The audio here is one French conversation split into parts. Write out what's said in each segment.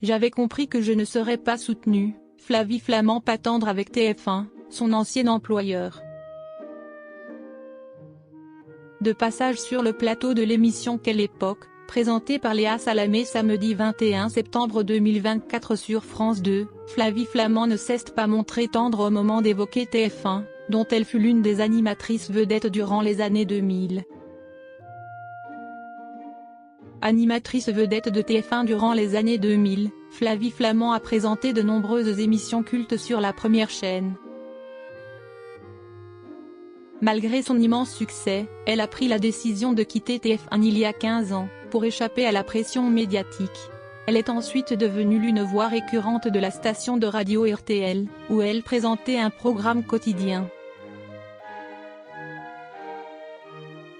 J'avais compris que je ne serais pas soutenue. Flavie Flament pas tendre avec TF1, son ancien employeur. De passage sur le plateau de l'émission Quelle époque, présentée par Léa Salamé samedi 21 septembre 2024 sur France 2, Flavie Flament ne s'est pas montrée tendre au moment d'évoquer TF1, dont elle fut l'une des animatrices vedettes durant les années 2000. Animatrice vedette de TF1 durant les années 2000, Flavie Flament a présenté de nombreuses émissions cultes sur la première chaîne. Malgré son immense succès, elle a pris la décision de quitter TF1 il y a 15 ans, pour échapper à la pression médiatique. Elle est ensuite devenue l'une voix récurrente de la station de radio RTL, où elle présentait un programme quotidien.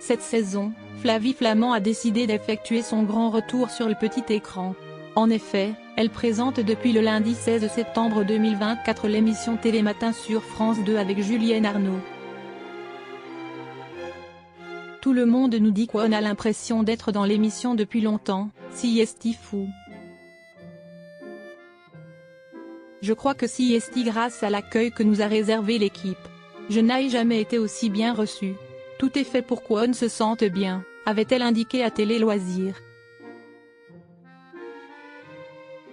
Cette saison, Flavie Flament a décidé d'effectuer son grand retour sur le petit écran. En effet, elle présente depuis le lundi 16 septembre 2024 l'émission Télématin sur France 2 avec Julienne Arnaud. Tout le monde nous dit qu'on a l'impression d'être dans l'émission depuis longtemps, si est fou. Je crois que si est grâce à l'accueil que nous a réservé l'équipe. Je n'ai jamais été aussi bien reçue. Tout est fait pour qu'on se sente bien, avait-elle indiqué à Télé Loisirs.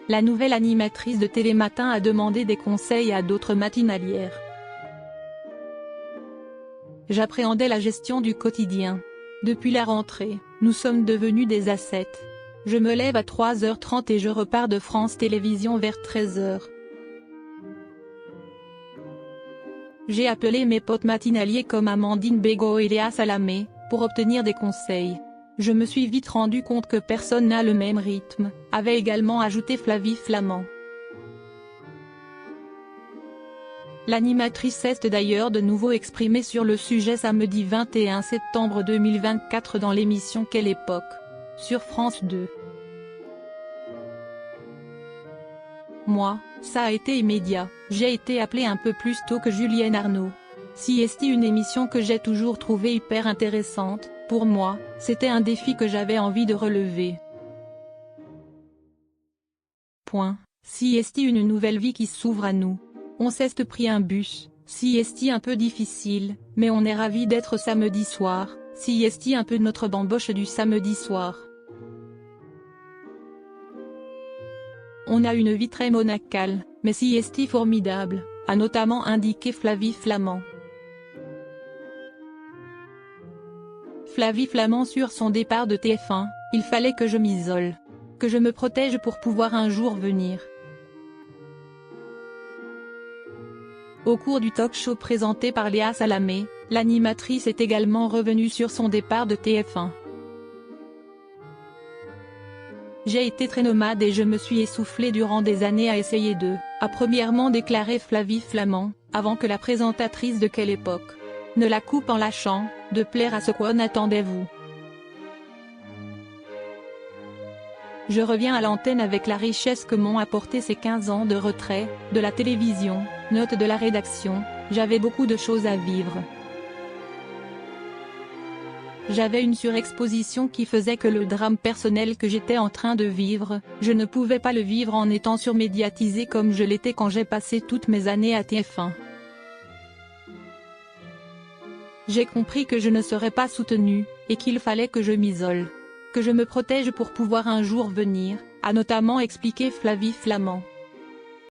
La nouvelle animatrice de Télématin a demandé des conseils à d'autres matinalières. J'appréhendais la gestion du quotidien. Depuis la rentrée, nous sommes devenus des ascètes. Je me lève à 3h30 et je repars de France Télévisions vers 13h. J'ai appelé mes potes matinaliers comme Amandine Bégaud et Léa Salamé, pour obtenir des conseils. Je me suis vite rendu compte que personne n'a le même rythme, avait également ajouté Flavie Flament. L'animatrice s'est d'ailleurs de nouveau exprimée sur le sujet samedi 21 septembre 2024 dans l'émission Quelle époque, sur France 2. Moi, ça a été immédiat, j'ai été appelée un peu plus tôt que Julienne Arnaud. Si est une émission que j'ai toujours trouvée hyper intéressante, pour moi, c'était un défi que j'avais envie de relever. Si est une nouvelle vie qui s'ouvre à nous. On s'est pris un bus, si est un peu difficile, mais on est ravis d'être samedi soir, si est un peu notre bamboche du samedi soir. On a une vie très monacale, mais si est formidable, a notamment indiqué Flavie Flament. Flavie Flament sur son départ de TF1, il fallait que je m'isole. Que je me protège pour pouvoir un jour venir. Au cours du talk-show présenté par Léa Salamé, l'animatrice est également revenue sur son départ de TF1. J'ai été très nomade et je me suis essoufflée durant des années à essayer a premièrement déclaré Flavie Flament, avant que la présentatrice de Quelle époque ne la coupe en lâchant, de plaire à ce qu'on attendez-vous. Je reviens à l'antenne avec la richesse que m'ont apporté ces 15 ans de retrait, de la télévision, note de la rédaction, j'avais beaucoup de choses à vivre. J'avais une surexposition qui faisait que le drame personnel que j'étais en train de vivre, je ne pouvais pas le vivre en étant surmédiatisé comme je l'étais quand j'ai passé toutes mes années à TF1. J'ai compris que je ne serais pas soutenue, et qu'il fallait que je m'isole. Que je me protège pour pouvoir un jour venir, a notamment expliqué Flavie Flament.